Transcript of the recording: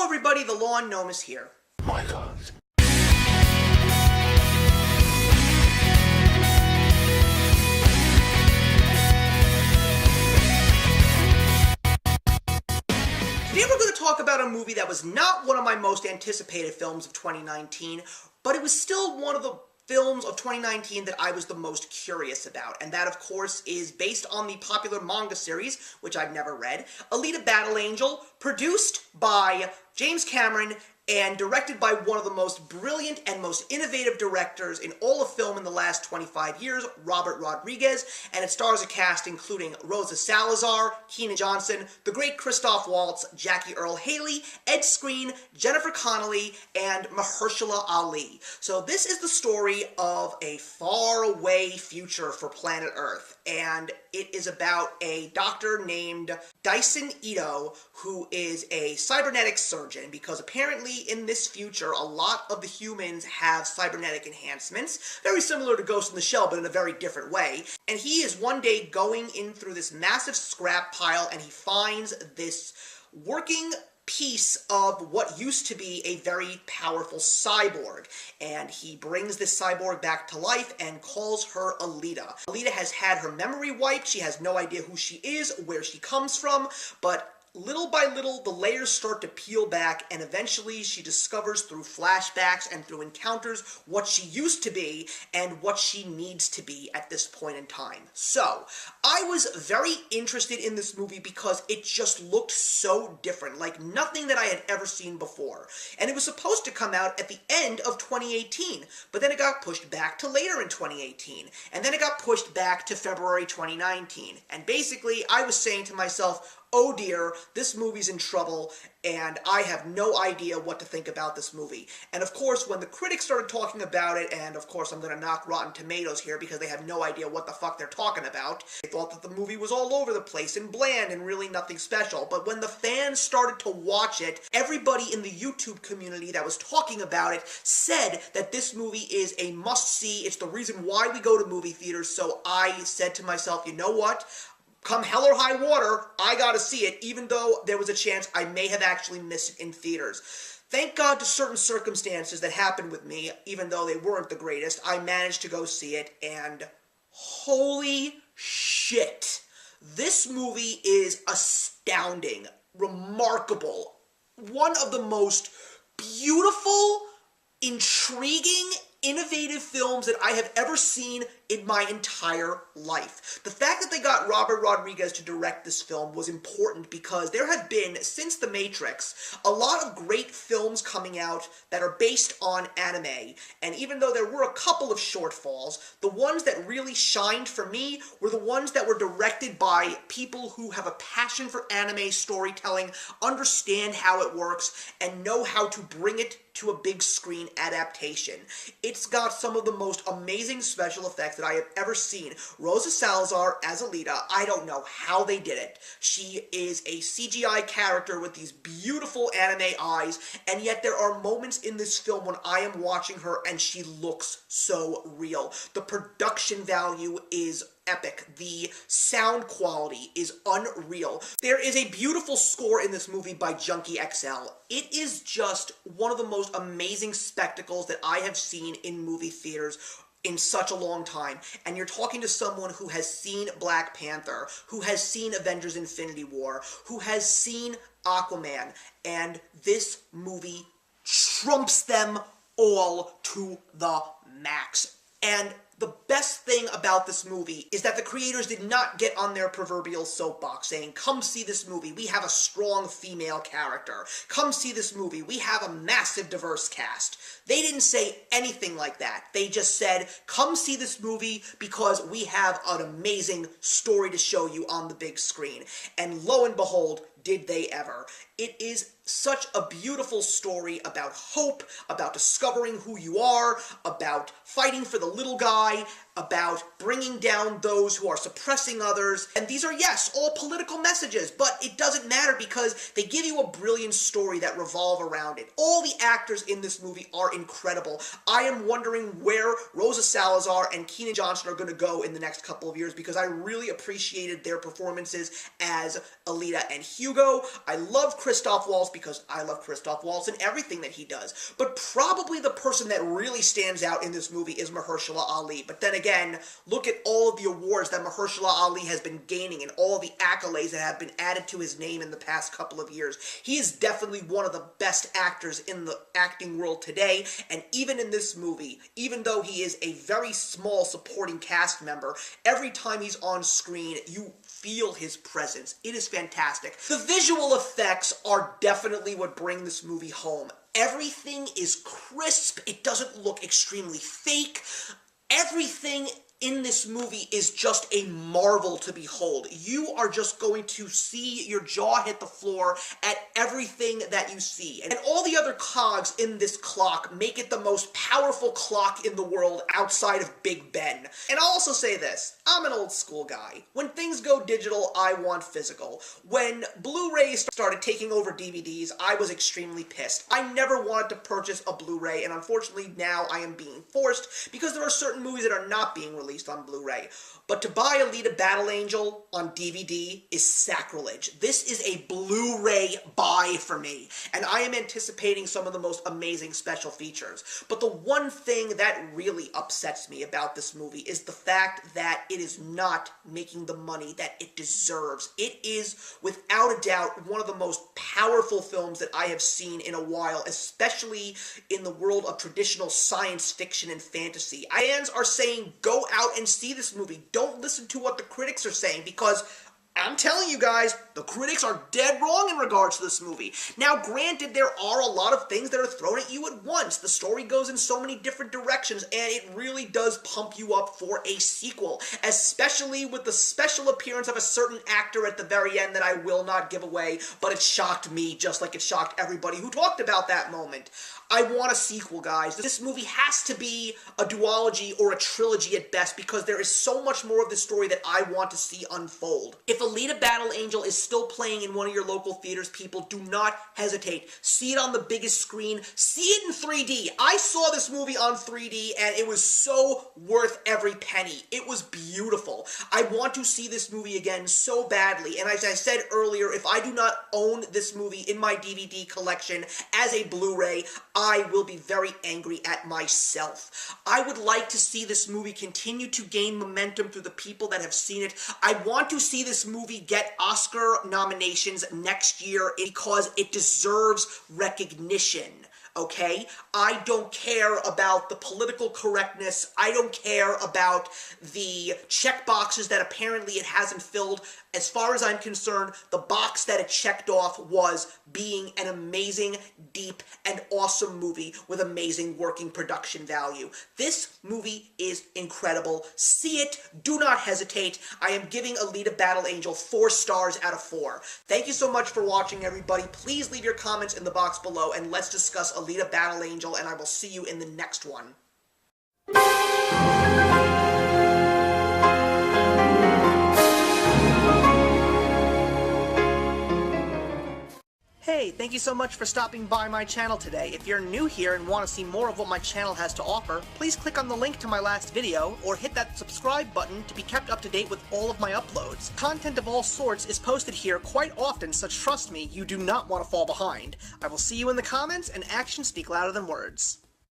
everybody, the Lawn Gnome is here. Oh my God. Today we're going to talk about a movie that was not one of my most anticipated films of 2019, but it was still one of the films of 2019 that I was the most curious about, and that, of course, is based on the popular manga series, which I've never read, Alita Battle Angel, produced by James Cameron and directed by one of the most brilliant and most innovative directors in all of film in the last 25 years, Robert Rodriguez, and it stars a cast including Rosa Salazar, Kenan Johnson, the great Christoph Waltz, Jackie Earle Haley, Ed Skrein, Jennifer Connelly, and Mahershala Ali. So this is the story of a faraway future for planet Earth, and it is about a doctor named Dyson Ito, who is a cybernetic surgeon, because apparently in this future, a lot of the humans have cybernetic enhancements, very similar to Ghost in the Shell, but in a very different way. And he is one day going in through this massive scrap pile, and he finds this working piece of what used to be a very powerful cyborg, and he brings this cyborg back to life and calls her Alita. Alita has had her memory wiped, she has no idea who she is, where she comes from, but little by little, the layers start to peel back, and eventually she discovers through flashbacks and through encounters what she used to be and what she needs to be at this point in time. So, I was very interested in this movie because it just looked so different, like nothing that I had ever seen before. And it was supposed to come out at the end of 2018, but then it got pushed back to later in 2018, and then it got pushed back to February 2019. And basically, I was saying to myself, oh dear, this movie's in trouble, and I have no idea what to think about this movie. And of course, when the critics started talking about it, and of course I'm going to knock Rotten Tomatoes here because they have no idea what the fuck they're talking about, they thought that the movie was all over the place and bland and really nothing special. But when the fans started to watch it, everybody in the YouTube community that was talking about it said that this movie is a must-see. It's the reason why we go to movie theaters. So I said to myself, you know what? Come hell or high water, I gotta see it, even though there was a chance I may have actually missed it in theaters. Thank God to certain circumstances that happened with me, even though they weren't the greatest, I managed to go see it, and holy shit. This movie is astounding, remarkable, one of the most beautiful, intriguing, innovative films that I have ever seen in my entire life. The fact that they got Robert Rodriguez to direct this film was important because there have been, since The Matrix, a lot of great films coming out that are based on anime, and even though there were a couple of shortfalls, the ones that really shined for me were the ones that were directed by people who have a passion for anime storytelling, understand how it works, and know how to bring it to a big screen adaptation. It's got some of the most amazing special effects that I have ever seen. Rosa Salazar as Alita, I don't know how they did it. She is a CGI character with these beautiful anime eyes, and yet there are moments in this film when I am watching her and she looks so real. The production value is epic. The sound quality is unreal. There is a beautiful score in this movie by Junkie XL. It is just one of the most amazing spectacles that I have seen in movie theaters in such a long time. And you're talking to someone who has seen Black Panther, who has seen Avengers Infinity War, who has seen Aquaman, and this movie trumps them all to the max. And the best thing about this movie is that the creators did not get on their proverbial soapbox saying, come see this movie, we have a strong female character. Come see this movie, we have a massive diverse cast. They didn't say anything like that. They just said, come see this movie because we have an amazing story to show you on the big screen. And lo and behold, did they ever. It is such a beautiful story about hope, about discovering who you are, about fighting for the little guy, about bringing down those who are suppressing others. And these are, yes, all political messages, but it doesn't matter because they give you a brilliant story that revolve around it. All the actors in this movie are incredible. I am wondering where Rosa Salazar and Kenan Johnson are going to go in the next couple of years because I really appreciated their performances as Alita and Hugo. I love Christoph Waltz because I love Christoph Waltz and everything that he does. But probably the person that really stands out in this movie is Mahershala Ali. But then again, look at all of the awards that Mahershala Ali has been gaining and all the accolades that have been added to his name in the past couple of years. He is definitely one of the best actors in the acting world today, and even in this movie, even though he is a very small supporting cast member, every time he's on screen, you feel his presence. It is fantastic. The visual effects are definitely what bring this movie home. Everything is crisp. It doesn't look extremely fake. Everything in this movie is just a marvel to behold. You are just going to see your jaw hit the floor at everything that you see. And all the other cogs in this clock make it the most powerful clock in the world outside of Big Ben. And I'll also say this, I'm an old school guy. When things go digital, I want physical. When Blu-ray started taking over DVDs, I was extremely pissed. I never wanted to purchase a Blu-ray, and unfortunately now I am being forced because there are certain movies that are not being released on Blu-ray. But to buy Alita Battle Angel on DVD is sacrilege. This is a Blu-ray buy for me, and I am anticipating some of the most amazing special features. But the one thing that really upsets me about this movie is the fact that it is not making the money that it deserves. It is, without a doubt, one of the most powerful films that I have seen in a while, especially in the world of traditional science fiction and fantasy. Fans are saying, go out and see this movie. Don't listen to what the critics are saying, because I'm telling you guys, the critics are dead wrong in regards to this movie. Now, granted, there are a lot of things that are thrown at you at once. The story goes in so many different directions, and it really does pump you up for a sequel, especially with the special appearance of a certain actor at the very end that I will not give away, but it shocked me just like it shocked everybody who talked about that moment. I want a sequel, guys. This movie has to be a duology or a trilogy at best, because there is so much more of the story that I want to see unfold. If Alita Battle Angel is still playing in one of your local theaters, people, do not hesitate. See it on the biggest screen. See it in 3D. I saw this movie on 3D, and it was so worth every penny. It was beautiful. I want to see this movie again so badly, and as I said earlier, if I do not own this movie in my DVD collection as a Blu-ray, I will be very angry at myself. I would like to see this movie continue to gain momentum through the people that have seen it. I want to see this movie get Oscar nominations next year because it deserves recognition. Okay? I don't care about the political correctness. I don't care about the check boxes that apparently it hasn't filled. As far as I'm concerned, the box that it checked off was being an amazing, deep, and awesome movie with amazing working production value. This movie is incredible. See it. Do not hesitate. I am giving Alita Battle Angel 4 stars out of 4. Thank you so much for watching, everybody. Please leave your comments in the box below, and let's discuss Alita Battle Angel, and I will see you in the next one. Hey, thank you so much for stopping by my channel today. If you're new here and want to see more of what my channel has to offer, please click on the link to my last video, or hit that subscribe button to be kept up to date with all of my uploads. Content of all sorts is posted here quite often, so trust me, you do not want to fall behind. I will see you in the comments, and actions speak louder than words.